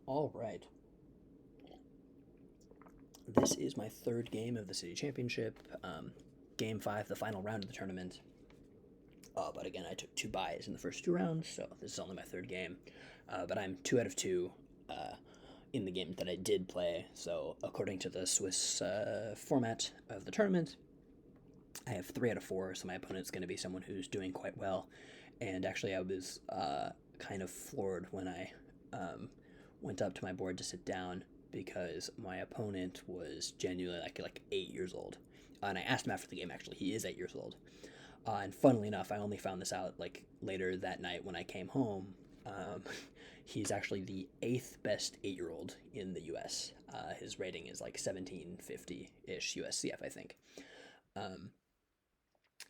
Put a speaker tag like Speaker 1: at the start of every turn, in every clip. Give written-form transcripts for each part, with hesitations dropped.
Speaker 1: All right. This is my third game of the City Championship. Game five, the final round of the tournament. But again, I took two buys in the first two rounds, so this is only my third game. But I'm 2 out of 2 uh, in the game that I did play. So according to the Swiss format of the tournament, I have 3 out of 4. So my opponent's going to be someone who's doing quite well. And actually, I was kind of floored when I um, went up to my board to sit down because my opponent was genuinely like 8 years old. And I asked him after the game. Actually, he is 8 years old. And funnily enough, I only found this out like later that night when I came home. Um, he's actually the eighth best 8-year-old in the U.S. His rating is like 1750 ish USCF, I think. Um,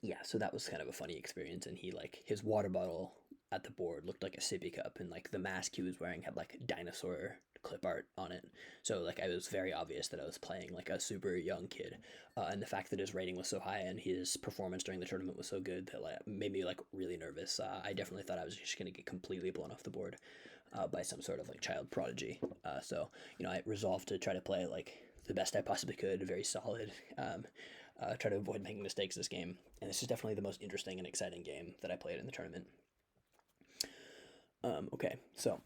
Speaker 1: yeah, so that was kind of a funny experience. And he like his water bottle at the board looked like a sippy cup, and like the mask he was wearing had like dinosaur clip art on it. So like I was very obvious that I was playing like a super young kid, and the fact that his rating was so high and his performance during the tournament was so good that like made me like really nervous. I definitely thought I was just gonna get completely blown off the board by some sort of like child prodigy. So I resolved to try to play like the best I possibly could, very solid. Try to avoid making mistakes this game, and this is definitely the most interesting and exciting game that I played in the tournament. Okay, so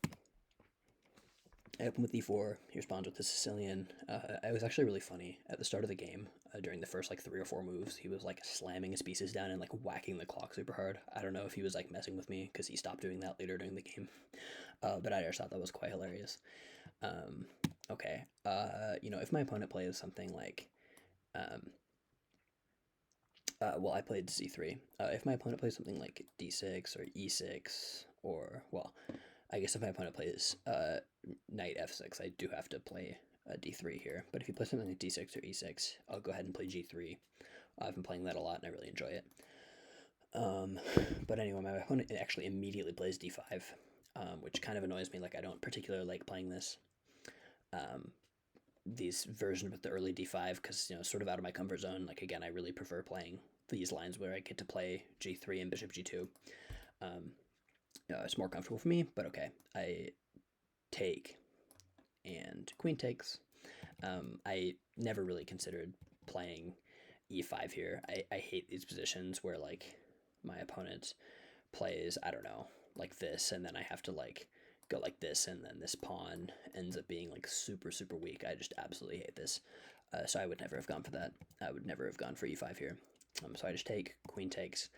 Speaker 1: I open with d4. He responds with the Sicilian. I was actually really funny at the start of the game. During the first like 3 or 4 moves, he was like slamming his pieces down and like whacking the clock super hard. I don't know if he was like messing with me because he stopped doing that later during the game. But I just thought that was quite hilarious. Um, okay, if my opponent plays something like, um, well, I played c3. If my opponent plays something like d6 or e6, or well, I guess if my opponent plays knight f6, I do have to play d3 here. But if you play something like d6 or e6, I'll go ahead and play g3. I've been playing that a lot and I really enjoy it. Um, but anyway, my opponent actually immediately plays d5, which kind of annoys me. Like I don't particularly like playing um, these versions with the early d5 because sort of out of my comfort zone. Like again, I really prefer playing these lines where I get to play g3 and bishop g2. Um, it's more comfortable for me, but okay. I take and queen takes. I never really considered playing e5 here. I hate these positions where like my opponent plays, I don't know, like this, and then I have to like go like this, and then this pawn ends up being like super, super weak. I just absolutely hate this. So I would never have gone for that. I would never have gone for e5 here. So I just take, queen takes,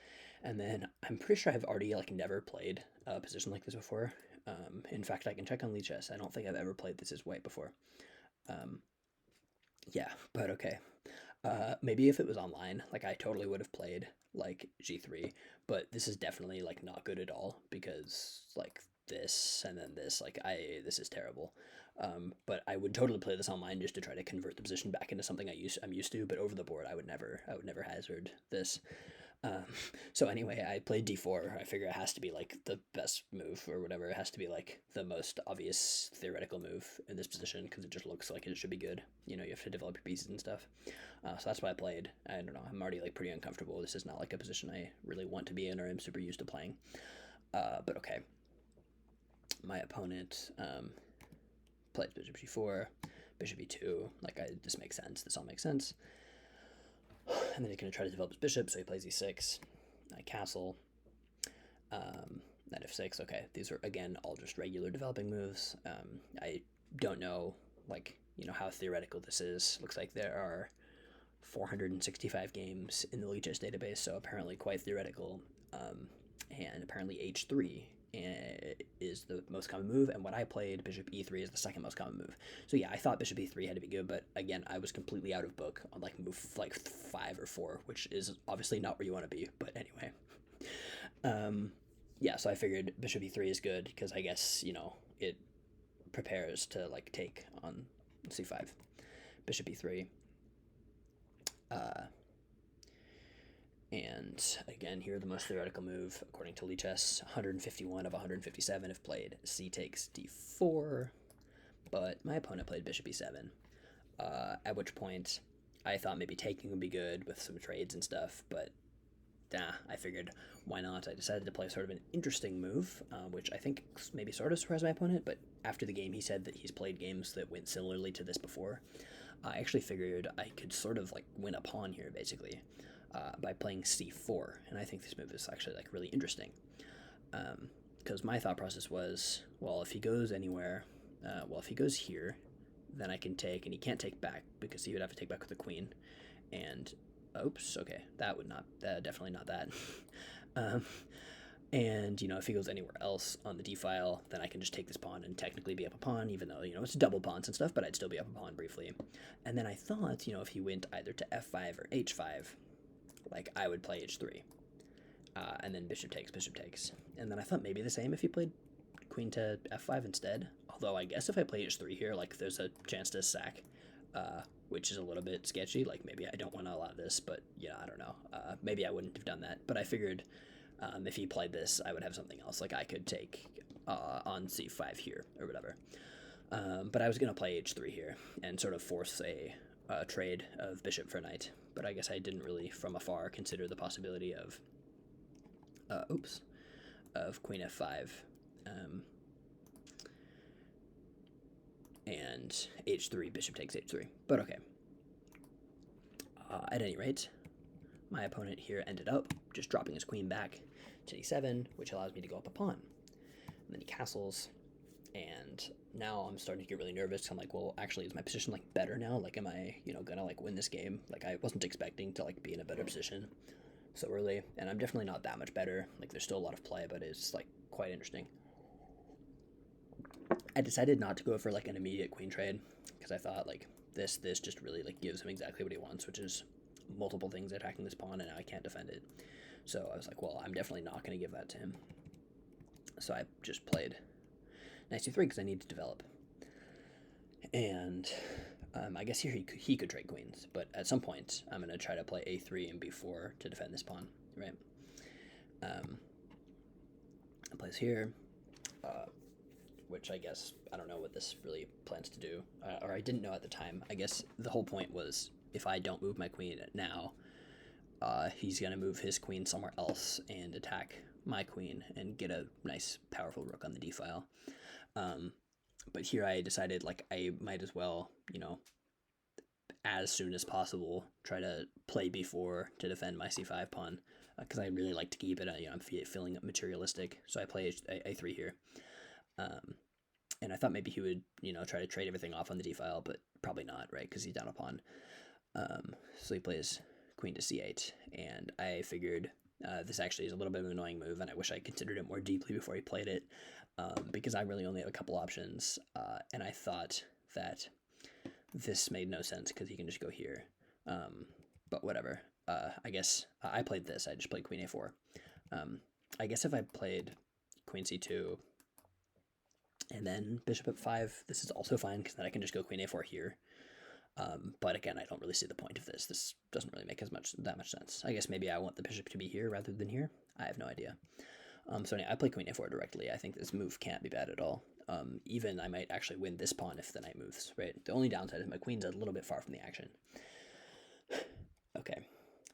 Speaker 1: and then I'm pretty sure I've already like never played a position like this before. In fact, I can check on Lichess. I don't think I've ever played this as white before. Um, yeah, but okay. Maybe if it was online, like I totally would have played like G3, but this is definitely like not good at all because like this and then this, like this is terrible. But I would totally play this online just to try to convert the position back into something I'm used to. But over the board, I would never hazard this. Um, so anyway, I played d4. I figure it has to be like the best move or whatever. It has to be like the most obvious theoretical move in this position because it just looks like it should be good. You have to develop your pieces and stuff. So that's why I played. I don't know. I'm already like pretty uncomfortable. This is not like a position I really want to be in or am super used to playing. But okay, my opponent played bishop g4, bishop e2. This makes sense. This all makes sense. And then he's going to try to develop his bishop, so he plays e6. I castle. Knight f6. Okay, these are again all just regular developing moves. I don't know, how theoretical this is. Looks like there are 465 games in the Lichess database, so apparently quite theoretical. And apparently h3 is the most common move, and what I played, bishop e3, is the second most common move. So yeah, I thought bishop e3 had to be good, but again, I was completely out of book on like move like 5 or 4, which is obviously not where you want to be. But anyway, um, yeah, so I figured bishop e3 is good because I guess it prepares to like take on c5. Bishop e3. Uh, and again, here the most theoretical move, according to Lichess, 151 of 157 have played c takes d4, but my opponent played bishop e7. At which point, I thought maybe taking would be good with some trades and stuff, but I figured why not? I decided to play sort of an interesting move, which I think maybe sort of surprised my opponent, but after the game, he said that he's played games that went similarly to this before. I actually figured I could sort of like win a pawn here, basically, by playing c4, and I think this move is actually like really interesting. Because my thought process was, well, if he goes anywhere, if he goes here, then I can take, and he can't take back because he would have to take back with the queen, and oops, okay, that would not, definitely not that. um, and if he goes anywhere else on the d file, then I can just take this pawn and technically be up a pawn, even though it's double pawns and stuff, but I'd still be up a pawn briefly. And then I thought, if he went either to f5 or h5, like I would play h3, and then bishop takes, and then I thought maybe the same if he played queen to f5 instead. Although I guess if I play h3 here, like there's a chance to sack, which is a little bit sketchy. Like maybe I don't want to allow this, but I don't know. Maybe I wouldn't have done that. But I figured if he played this, I would have something else. Like I could take on c5 here or whatever. But I was gonna play h3 here and sort of force a trade of bishop for knight. But I guess I didn't really, from afar, consider the possibility of of queen f5. And h3, bishop takes h3. But okay. At any rate, my opponent here ended up just dropping his queen back to d7, which allows me to go up a pawn. And then he castles, and now I'm starting to get really nervous. I'm like, well, actually, is my position like better now? Like, am I, gonna like win this game? Like, I wasn't expecting to like be in a better position so early, and I'm definitely not that much better. Like, there's still a lot of play, but it's like quite interesting. I decided not to go for like an immediate queen trade because I thought like this just really like gives him exactly what he wants, which is multiple things attacking this pawn, and now I can't defend it. So I was like, well, I'm definitely not going to give that to him. So I just played knight c3 because I need to develop. And I guess here he could trade queens, but at some point I'm going to try to play a3 and b4 to defend this pawn, right? Plays here. Which I guess, I don't know what this really plans to do, or I didn't know at the time. I guess the whole point was if I don't move my queen now, he's going to move his queen somewhere else and attack my queen and get a nice, powerful rook on the d file. But here I decided like I might as well, as soon as possible, try to play b4 to defend my c5 pawn, because I really like to keep it, I'm feeling materialistic, so I play a3 here. And I thought maybe he would, try to trade everything off on the d file, but probably not, right? Because he's down a pawn. So he plays queen to c8, and I figured this actually is a little bit of an annoying move, and I wish I considered it more deeply before he played it, because I really only have a couple options, and I thought that this made no sense because he can just go here. But whatever. I guess I played this. I just played queen a4. I guess if I played queen c2 and then bishop f5, this is also fine because then I can just go queen a4 here. But again, I don't really see the point of this. This doesn't really make that much sense. I guess maybe I want the bishop to be here rather than here. I have no idea. So anyway, I play queen a4 directly. I think this move can't be bad at all. Even I might actually win this pawn if the knight moves, right? The only downside is my queen's a little bit far from the action. Okay,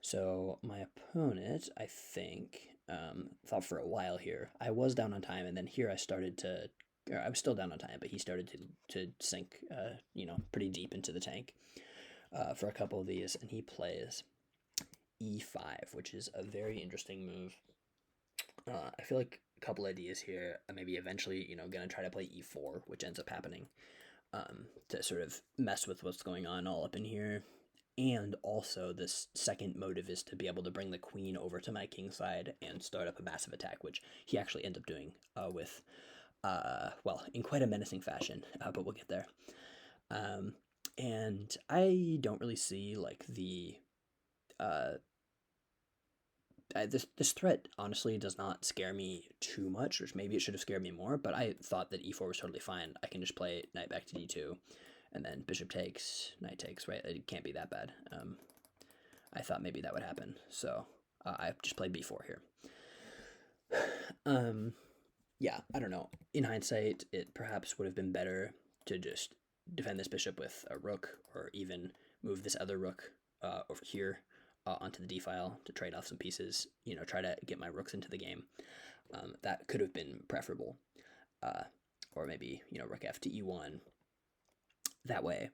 Speaker 1: so my opponent, I think, thought for a while here. I was down on time, and then here I started to, or I was still down on time, but he started to sink, pretty deep into the tank for a couple of these, and he plays e5, which is a very interesting move. I feel like a couple ideas here. Maybe eventually, gonna try to play e4, which ends up happening to sort of mess with what's going on all up in here. And also, this second motive is to be able to bring the queen over to my king side and start up a massive attack, which he actually ends up doing with, in quite a menacing fashion, but we'll get there. And I don't really see, like, the this threat honestly does not scare me too much, which maybe it should have scared me more, but I thought that e4 was totally fine. I can just play knight back to d2, and then bishop takes, knight takes, right? It can't be that bad. I thought maybe that would happen, so I just played b4 here. Yeah, I don't know. In hindsight, it perhaps would have been better to just defend this bishop with a rook, or even move this other rook over here onto the d file to trade off some pieces, try to get my rooks into the game. That could have been preferable. or maybe, rook f to e1. That way,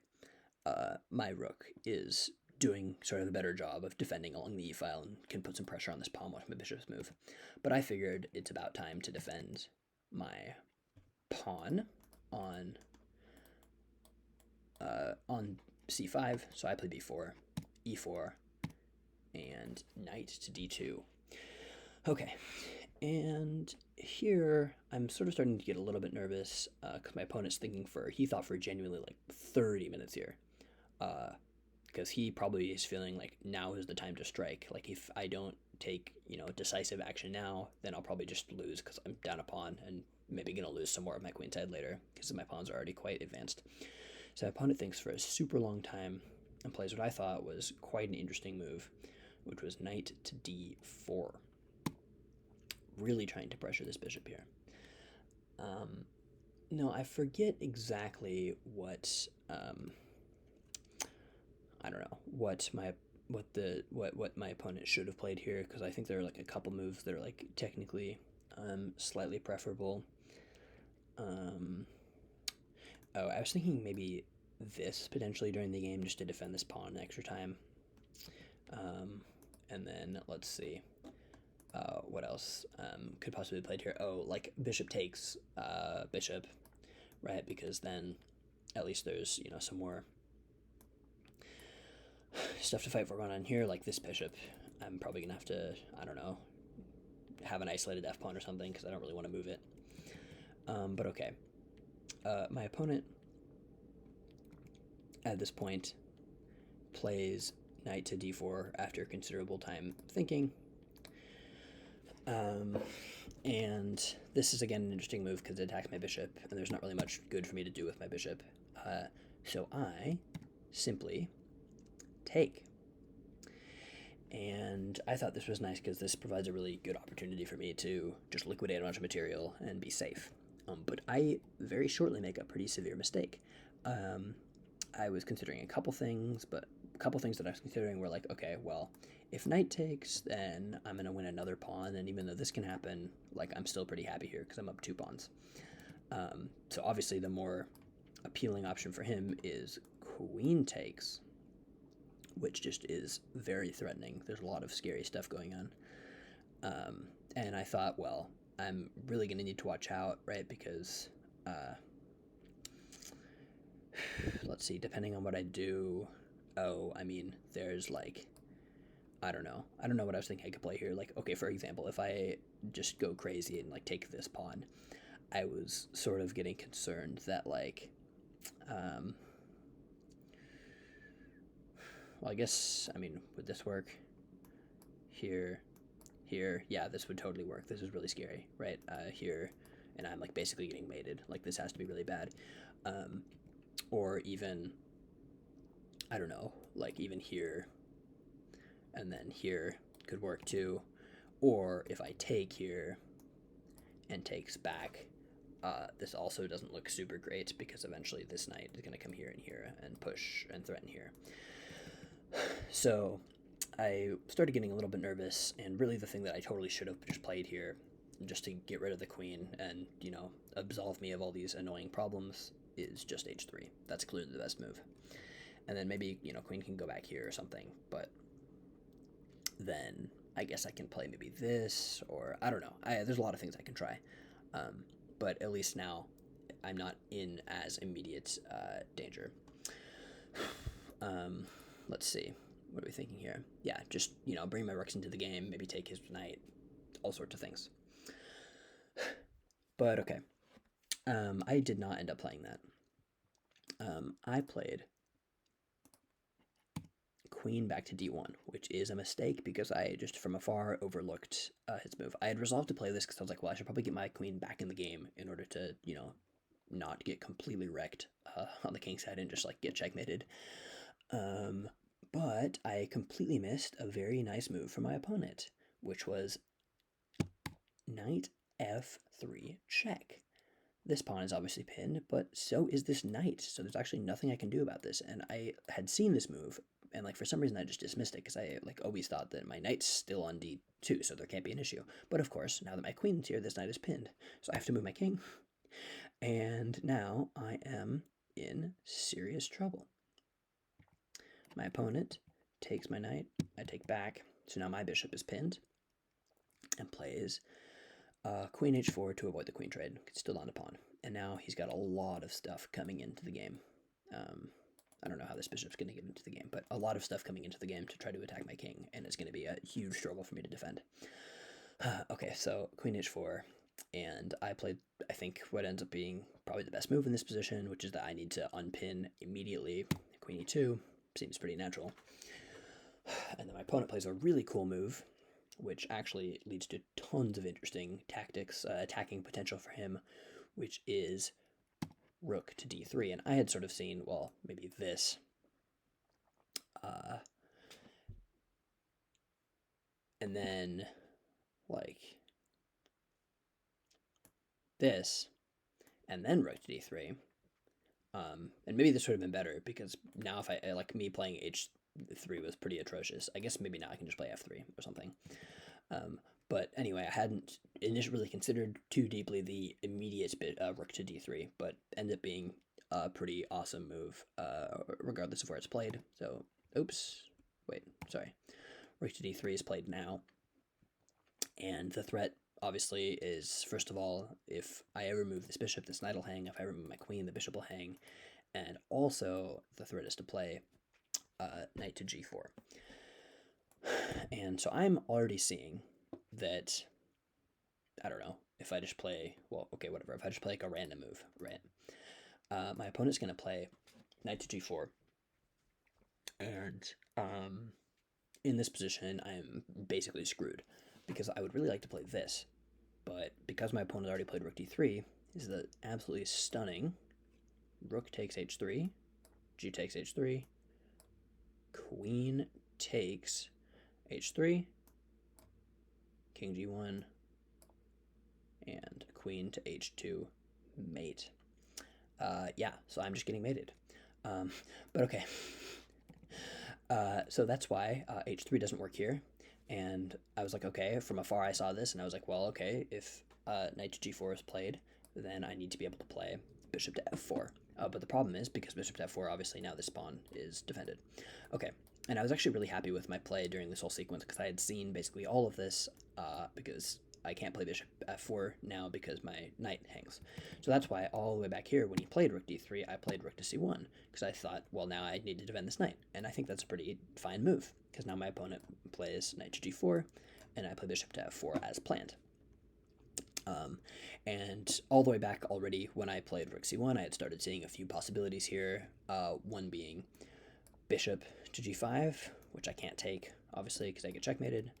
Speaker 1: my rook is doing sort of a better job of defending along the e-file and can put some pressure on this pawn once my bishop's move. But I figured it's about time to defend my pawn on c5, so I play b4, e4, and knight to d2. Okay, and here I'm sort of starting to get a little bit nervous because my opponent's thinking he thought for genuinely like 30 minutes here. Because he probably is feeling like now is the time to strike. Like if I don't take, decisive action now, then I'll probably just lose because I'm down a pawn and maybe going to lose some more of my queenside later because my pawns are already quite advanced. So my opponent thinks for a super long time and plays what I thought was quite an interesting move, which was knight to d4. Really trying to pressure this bishop here. No, I forget exactly what I don't know what my opponent should have played here, because I think there are like a couple moves that are like technically slightly preferable. Oh, I was thinking maybe this potentially during the game just to defend this pawn extra time. And then let's see. What else could possibly be played here? Oh, like bishop takes bishop, right? Because then at least there's, some more stuff to fight for going on here. Like this bishop, I'm probably going to have to, I don't know, have an isolated f-pawn or something because I don't really want to move it. But okay. My opponent at this point plays knight to d4 after considerable time thinking. And this is again an interesting move because it attacks my bishop, and there's not really much good for me to do with my bishop. So I simply take. And I thought this was nice because this provides a really good opportunity for me to just liquidate a bunch of material and be safe. But I very shortly make a pretty severe mistake. I was considering a couple things, but a couple things that I was considering were like, okay, well, if knight takes, then I'm going to win another pawn, and even though this can happen, like, I'm still pretty happy here because I'm up 2 pawns. So obviously the more appealing option for him is queen takes, which just is very threatening. There's a lot of scary stuff going on. And I thought, well, I'm really going to need to watch out, right, because let's see, depending on what I do, there's like, I don't know what I was thinking I could play here. Like, okay, for example, if I just go crazy and like take this pawn, I was sort of getting concerned that like, well, I guess, would this work? Here, yeah, this would totally work. This is really scary, right? Here, and I'm like basically getting mated. Like this has to be really bad. Or even, I don't know, like even here, and then here could work too. Or if I take here and takes back, this also doesn't look super great because eventually this knight is going to come here and here and push and threaten here. So I started getting a little bit nervous, and really the thing that I totally should have just played here just to get rid of the queen and, absolve me of all these annoying problems is just h3. That's clearly the best move. And then maybe, queen can go back here or something, but then I guess I can play maybe this, or I don't know. There's a lot of things I can try. But at least now I'm not in as immediate danger. Let's see. What are we thinking here? Yeah, just, bring my rooks into the game, maybe take his knight, all sorts of things. But okay. I did not end up playing that. I played queen back to d1, which is a mistake because I just from afar overlooked his move. I had resolved to play this because I was like, well, I should probably get my queen back in the game in order to, not get completely wrecked on the king side and just like get checkmated. But I completely missed a very nice move from my opponent, which was knight f3 check. This pawn is obviously pinned, but so is this knight, so there's actually nothing I can do about this. And I had seen this move, and like for some reason I just dismissed it because I like always thought that my knight's still on d2, so there can't be an issue. But of course, now that my queen's here, this knight is pinned, so I have to move my king. And now I am in serious trouble. My opponent takes my knight, I take back, so now my bishop is pinned, and plays queen h4 to avoid the queen trade. It's still on the pawn. And now he's got a lot of stuff coming into the game. I don't know how this bishop's going to get into the game, but a lot of stuff coming into the game to try to attack my king, and it's going to be a huge struggle for me to defend. Okay, so queen h4, and I played, I think, what ends up being probably the best move in this position, which is that I need to unpin immediately. Queen e2 seems pretty natural. And then my opponent plays a really cool move, which actually leads to tons of interesting tactics, attacking potential for him, which is rook to d3. And I had sort of seen, well, maybe this. And then, like, this, and then rook to d3. And maybe this would have been better, because now if I, like, me playing h3 was pretty atrocious. I guess maybe now I can just play f3 or something. But anyway, I hadn't initially really considered too deeply the immediate bit rook to d3, but ended up being a pretty awesome move, regardless of where it's played. So, oops, wait, sorry. Rook to d3 is played now, and the threat obviously is, first of all, if I ever move this bishop, this knight will hang. If I ever move my queen, the bishop will hang. And also, the threat is to play knight to g4. And so I'm already seeing that, I don't know, if I just play, well, okay, whatever, if I just play like a random move, right? My opponent's going to play knight to g4. And in this position, I'm basically screwed, because I would really like to play this. But because my opponent already played rook d3, is the absolutely stunning rook takes h3, g takes h3, queen takes h3, king g1, and queen to h2 mate. Yeah, so I'm just getting mated. But okay. So that's why h3 doesn't work here. And I was like, okay, from afar I saw this, and I was like, well, okay, if knight to g4 is played, then I need to be able to play bishop to f4. But the problem is, because bishop to f4, obviously now this pawn is defended. Okay, and I was actually really happy with my play during this whole sequence, because I had seen basically all of this, because I can't play bishop f4 now because my knight hangs. So that's why all the way back here, when he played rook d3, I played rook to c1, because I thought, well, now I need to defend this knight. And I think that's a pretty fine move, because now my opponent plays knight to g4, and I play bishop to f4 as planned. And all the way back already, when I played rook c1, I had started seeing a few possibilities here, one being bishop to g5, which I can't take, obviously, because I get checkmated,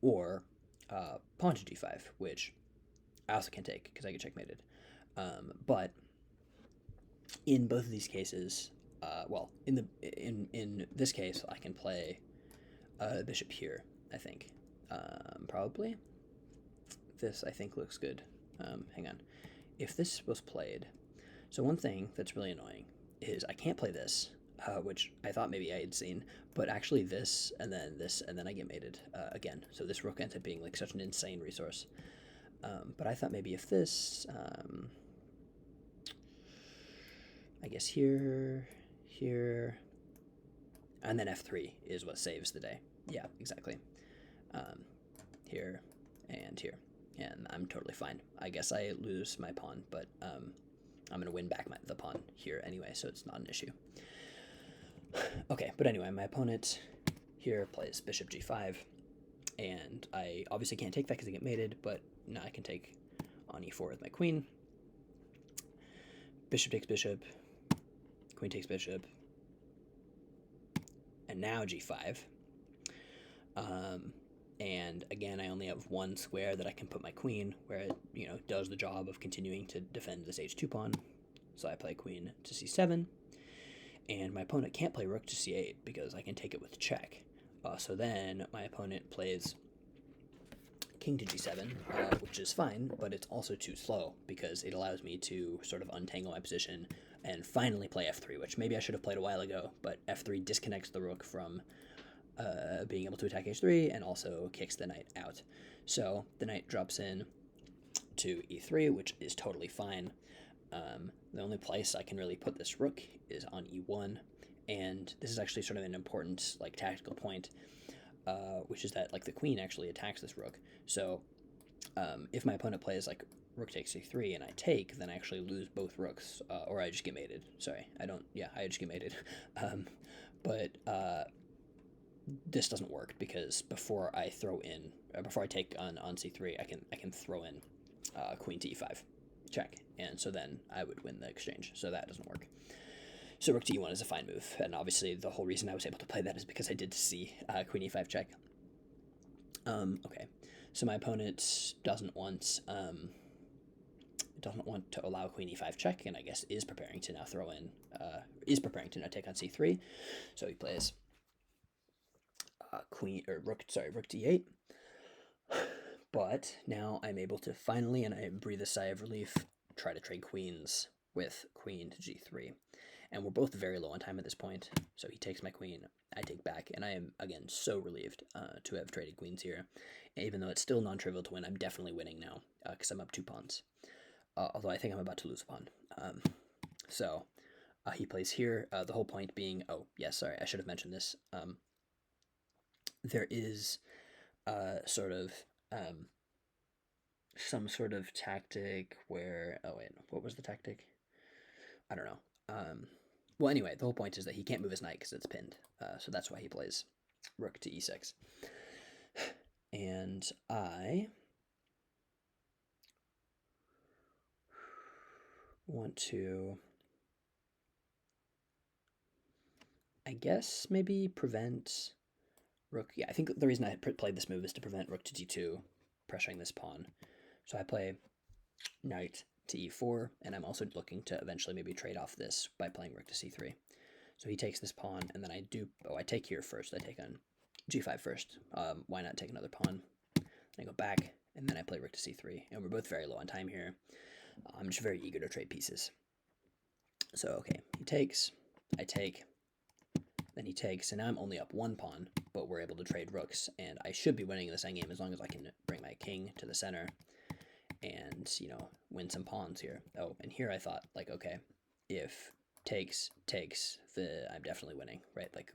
Speaker 1: or pawn to g5, which I also can't take because I get checkmated. But in both of these cases, well, in this case, I can play bishop here, I think. Probably. This, I think, looks good. Hang on. If this was played... So one thing that's really annoying is I can't play this, which I thought maybe I had seen, but actually this, and then I get mated again. So this rook ends up being like such an insane resource. But I thought maybe if this, I guess here, and then f3 is what saves the day. Yeah, exactly. Here and here. And I'm totally fine. I guess I lose my pawn, but I'm going to win back the pawn here anyway, so it's not an issue. Okay, but anyway, my opponent here plays bishop g5, and I obviously can't take that because I get mated, but now I can take on e4 with my queen. Bishop takes bishop, queen takes bishop, and now g5. And again, I only have one square that I can put my queen, where it, does the job of continuing to defend this h2 pawn. So I play queen to c7, and my opponent can't play rook to c8 because I can take it with check. So then my opponent plays king to g7, which is fine, but it's also too slow because it allows me to sort of untangle my position and finally play f3, which maybe I should have played a while ago, but f3 disconnects the rook from being able to attack h3 and also kicks the knight out. So the knight drops in to e3, which is totally fine. The only place I can really put this rook is on e1, and this is actually sort of an important like tactical point, which is that like the queen actually attacks this rook. So if my opponent plays like rook takes e3 and I take, then I actually lose both rooks, or I just get mated. Sorry, I don't. Yeah, I just get mated. But this doesn't work because before I throw in, before I take on c3, I can throw in queen to e5, check, and so then I would win the exchange. So that doesn't work. So rook to e1 is a fine move, and obviously the whole reason I was able to play that is because I did see queen e5 check. Okay, so my opponent doesn't want to allow queen e5 check, and I guess is preparing to now throw in, preparing to now take on c3. So he plays rook to e8. But now I'm able to finally, and I breathe a sigh of relief, try to trade queens with queen to g3. And we're both very low on time at this point, so he takes my queen, I take back, and I am, again, so relieved to have traded queens here. Even though it's still non-trivial to win, I'm definitely winning now, because I'm up 2 pawns. Although I think I'm about to lose a pawn. So he plays here, the whole point being, oh, yes, sorry, I should have mentioned this. There is sort of some sort of tactic where, oh wait, what was the tactic? I don't know. Well, anyway, the whole point is that he can't move his knight because it's pinned. So that's why he plays rook to e6. And I want to, I guess, maybe prevent rook. Yeah, I think the reason I played this move is to prevent rook to d2, pressuring this pawn. So I play knight to e4, and I'm also looking to eventually maybe trade off this by playing rook to c3. So he takes this pawn, and then I take here first. I take on g5 first. Why not take another pawn? I go back, and then I play rook to c3, and we're both very low on time here. I'm just very eager to trade pieces. So, okay, he takes, I take, then he takes, and now I'm only up 1 pawn, but we're able to trade rooks, and I should be winning this endgame as long as I can bring my king to the center and, you know, win some pawns here. Oh, and here I thought, like, okay, if takes, I'm definitely winning, right? Like,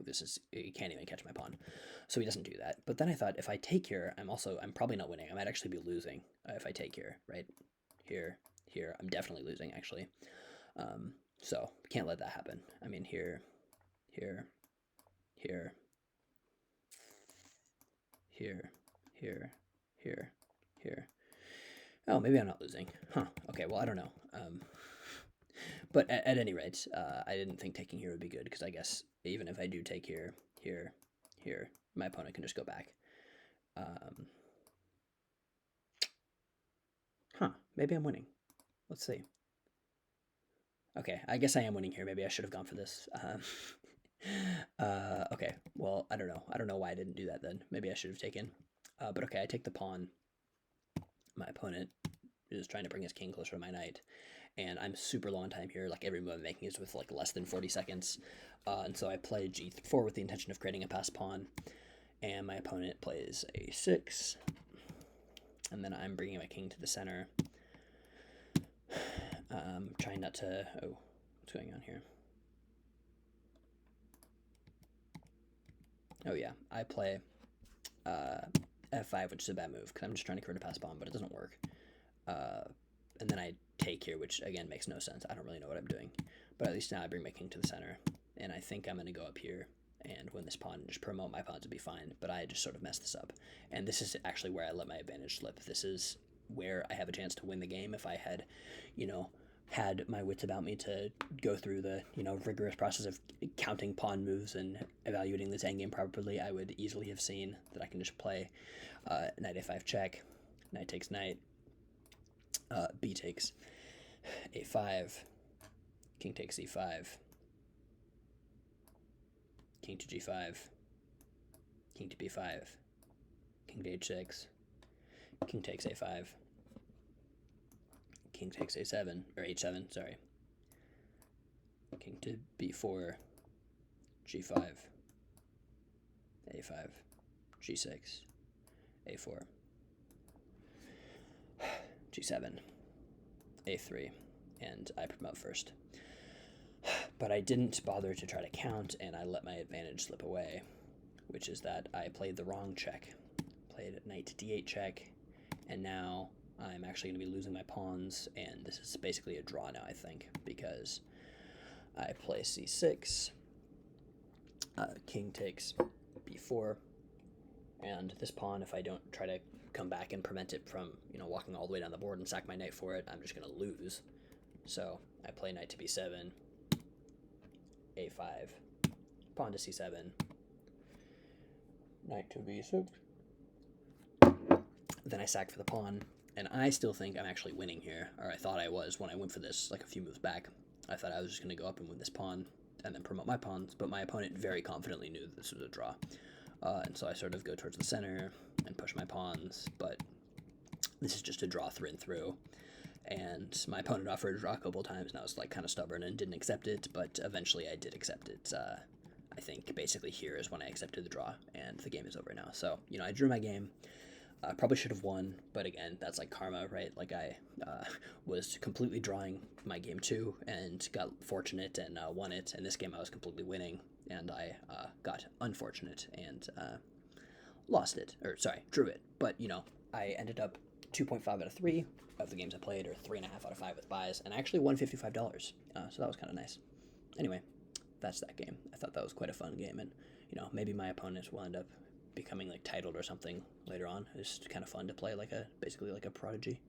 Speaker 1: you can't even catch my pawn. So he doesn't do that. But then I thought, if I take here, I'm probably not winning. I might actually be losing if I take here, right? Here, I'm definitely losing, actually. So can't let that happen. I mean, here. Oh, maybe I'm not losing. Huh. Okay, well, I don't know. But at any rate, I didn't think taking here would be good, because I guess even if I do take here, my opponent can just go back. Maybe I'm winning. Let's see. Okay, I guess I am winning here. Maybe I should have gone for this. Okay, well, I don't know. I don't know why I didn't do that then. Maybe I should have taken. But okay, I take the pawn. My opponent is trying to bring his king closer to my knight, and I'm super low on time here. Like, every move I'm making is with like less than 40 seconds. And so I play g4 with the intention of creating a passed pawn, and my opponent plays a6, and then I'm bringing my king to the center. Trying not to, oh, what's going on here? Oh yeah, I play f5, which is a bad move, because I'm just trying to create a passed pawn, but it doesn't work. And then I take here, which again makes no sense. I don't really know what I'm doing. But at least now I bring my king to the center, and I think I'm going to go up here and win this pawn and just promote my pawn to be fine. But I just sort of messed this up. And this is actually where I let my advantage slip. This is where I have a chance to win the game. If I had, you know, had my wits about me to go through the, you know, rigorous process of counting pawn moves and evaluating this endgame properly, I would easily have seen that I can just play knight a5 check, knight takes knight, b takes a5, king takes e5, king to g5, king to b5, king to h6, king takes a5, king takes a7, or h7, sorry, king to b4, g5, a5, g6, a4. G7, A3, and I promote first. But I didn't bother to try to count, and I let my advantage slip away, which is that I played the wrong check. Played knight d8 check, and now I'm actually going to be losing my pawns, and this is basically a draw now, I think, because I play c6, king takes b4, and this pawn, if I don't try to come back and prevent it from, walking all the way down the board and sack my knight for it, I'm just going to lose. So I play knight to b7, a5, pawn to c7, knight to b6. Then I sack for the pawn, and I still think I'm actually winning here, or I thought I was when I went for this like a few moves back. I thought I was just going to go up and win this pawn and then promote my pawns, but my opponent very confidently knew that this was a draw. And so I sort of go towards the center and push my pawns, but this is just a draw through and through. And my opponent offered a draw a couple times, and I was like kind of stubborn and didn't accept it, but eventually I did accept it. I think basically here is when I accepted the draw, and the game is over now. So, I drew my game. Probably should have won, but again, that's like karma, right? Like I was completely drawing my game too, and got fortunate and won it. And this game I was completely winning, and I got unfortunate and lost it, or sorry, drew it. But I ended up 2.5 out of 3 of the games I played, or 3.5 out of 5 with buys, and I actually won $55. So that was kind of nice. Anyway, that's that game. I thought that was quite a fun game, and maybe my opponents will end up becoming like titled or something later on. It's kind of fun to play basically like a prodigy.